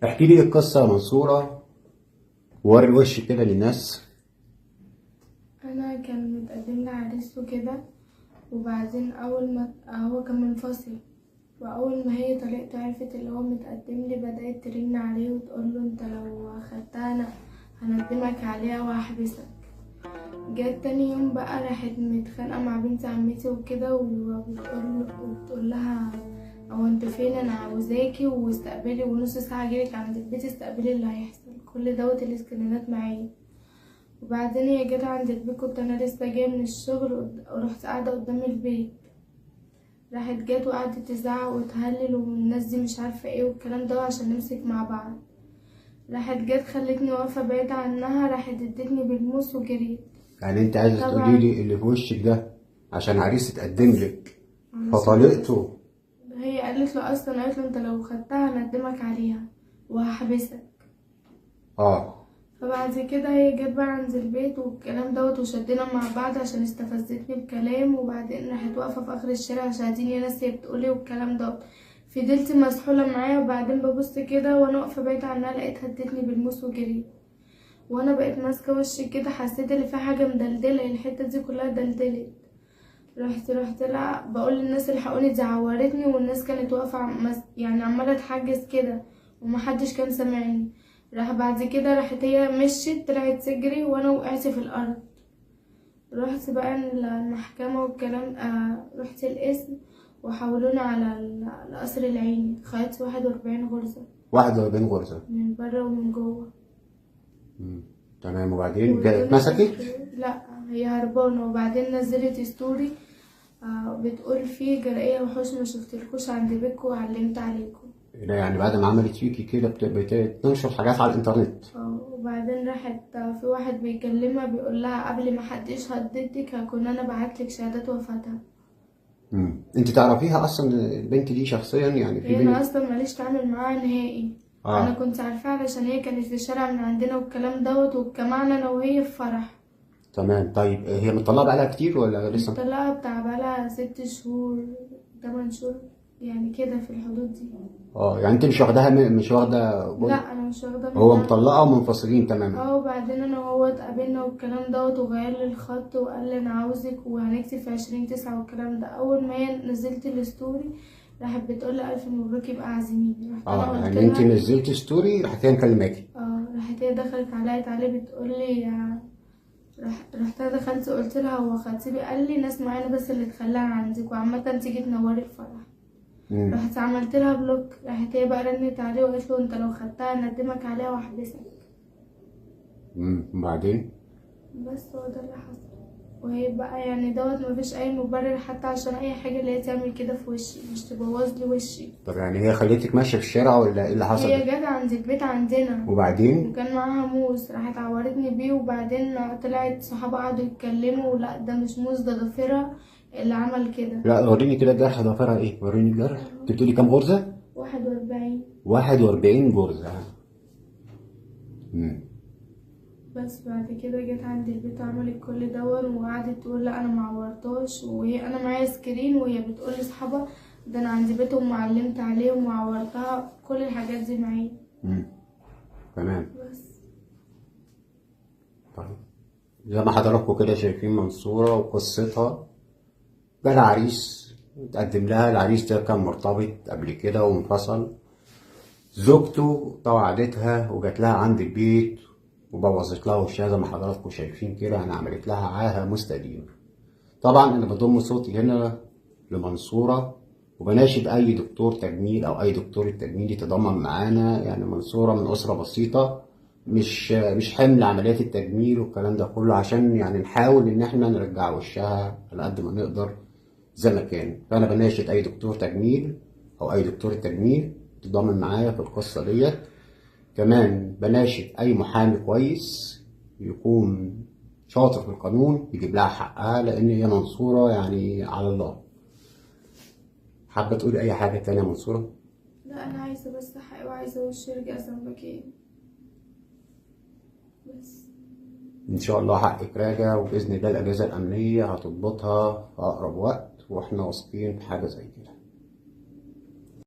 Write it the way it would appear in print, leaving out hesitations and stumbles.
احكي لي القصة يا منصورة، ووري وشك كده للناس. انا كان متقدم لي عريس وكده، وبعدين اول ما هو كان منفصل، واول ما هي طليقته عرفت اللي هو متقدم لي بدأت ترن عليه وتقول له انت لو خدتها انا هندمك عليها وهحبسك. جت تاني يوم بقى راحت متخانقه مع بنت عمتي وكده، وبتقول لها هو انت فين، انا عاوزاكي واستقبلي ونص ساعه اجيلك عند البيت استقبلي اللي هيحصل. كل دوت الاسكرينات معايا. وبعدين هي جت عند البيت، كنت انا لسه جايه من الشغل ورحت قاعده قدام البيت. راحت جت وقعدت تزعق وتهلل والناس دي مش عارفه ايه والكلام ده عشان نمسك مع بعض. راحت جت خلتني واقفه بعيده عنها، راحت ادتني بالموس وجريت. يعني انت عايزة تقولي طبعا لي اللي في وشك ده عشان عريس اتقدم لك فطلقته؟ هي قالت له اصلا، قالت له انت لو خدتها هندمك عليها وهحبسك. اه. فبعد كده هي جت بقى عند البيت والكلام دوت وشدنا مع بعض عشان استفزتني بكلام، وبعدين راحت واقفه في اخر الشارع عشان اديني ناس هي بتقولي والكلام دوت. فضلت مسحوله معايا، وبعدين ببص كده وانا واقفه بعيد عنها لقيتها ادتني بالموس وجريت. وانا بقيت ماسكه وشي كده، حسيت ان في حاجه مدلدله، الحته دي كلها دلدلت. رحت لها بقول للناس الحقوني دي عورتني، والناس كانت واقفه يعني عماله تحجز كده ومحدش كان سامعني. بعد كده راحت هي مشيت طلعت تجري وانا وقعت في الارض. رحت بقى المحكمه والكلام، رحت القسم وحولوني على القصر العيني. خدت 41 غرزه 41 غرزة من بره ومن جوه. تمام. وبعدين ونزلت اتمسكت؟ لا هي هربانه. وبعدين نزلت ستوري بتقول فيه جرائية وحوش ما شفتلكوش عند بيتكم وعلمت عليكم. لا يعني بعد ما عملت فيكي كده بتنشر حاجات على الانترنت. وبعدين راحت في واحد بيكلمها بيقول لها قبل ما حد يشهدتك هكون انا بعتلك شهادات وفاتها. انت تعرفيها اصلا البنت دي شخصيا؟ يعني في هي انا بنت اصلا ماليش تعامل معاها نهائي. انا كنت عارفاها علشان هي كانت في الشارع من عندنا والكلام دوت، واتجمعنا انا وهي في فرح. تمام. طيب هي مطلقة بقالها كتير ولا لسه؟ مطلقة بتاع بقالها 6 شهور 8 شهور يعني كده في الحدود دي. يعني انت مش واخداها مش واخده لا انا مش واخده هو منها. مطلقه ومنفصلين تماما. وبعدين انا وهو اتقابلنا والكلام دوت، وغير لي الخط وقال لي انا عاوزك وهنكتب في 20/9 والكلام ده. اول ما هي نزلت الستوري راحت بتقول لي الف مبروك يبقى عازمين. رحت انا قلت يعني انت لها نزلت ستوري راحت هي مكلماكي؟ راحت هي دخلت عليا تعالي بتقول لي رحت انا دخلت قلت لها هو خطيبي قال لي ناس معينه بس اللي تخليها عندك وعامه تيجي تنوري الفرح. رحت عملت لها بلوك. راحت هي بقى رنت عليه وقالت له انت لو خدتها ندمك عليها واحبسك. وبعدين بس هو ده اللي حصل. وهي بقى يعني دوت مفيش اي مبرر حتى عشان اي حاجه اللي هي تعمل كده في وشي، مش تبوظ لي وشي. طب يعني هي خليتك ماشيه في الشارع ولا ايه اللي حصل؟ هي جت عند البيت عندنا وبعدين وكان معاها موز، راحت عورتني بيه. وبعدين طلعت صحابها قعدوا يتكلموا لا ده مش موز ده ضفيرها اللي عمل كده. لا وريني كده الجرح، ضفيرها ايه؟ وريني الجرح. انت بتقولي كام غرزه؟ 41. 41 غرزه. بس بعد كده جت عند البيت وعملت كل دون وقعدت تقول لا انا معورتهاش، وهي انا معايا سكرين وهي بتقول لاصحابها ده انا عند بيتهم وعلمت عليهم وعورتها. كل الحاجات دي معايا. تمام. بس طيب زي ما حضراتكم كده شايفين منصورة وقصتها. جالها عريس اتقدم لها، العريس ده كان مرتبط قبل كده وانفصل. زوجته توعدتها وجات لها عند البيت وبوظت لها وشها زي ما حضراتكم شايفين كده، يعني عملت لها عاهة مستديمة. طبعا انا بضم صوتي هنا لمنصورة وبناشد اي دكتور تجميل او اي دكتورة تجميل يتضامن معانا. يعني منصورة من اسرة بسيطة، مش حمل عمليات التجميل والكلام ده كله، عشان يعني نحاول ان احنا نرجع وشها على قد ما نقدر زي ما كان. فأنا بناشد أي دكتور تجميل أو أي دكتورة تجميل تضامن معايا في القصة ديت. كمان بناشد أي محامي كويس يكون شاطر في القانون يجيب لها حقها، لأن هي منصورة يعني على الله. حابة تقولي أي حاجة تانية يا منصورة؟ لا، انا عايزه بس حقي وعايزه وشي يرجع زنبكيه بس. إن شاء الله حقك راجع، وبإذن الله الأجهزة الأمنية هتضبطها في أقرب وقت، وإحنا واثقين في حاجة زي كده.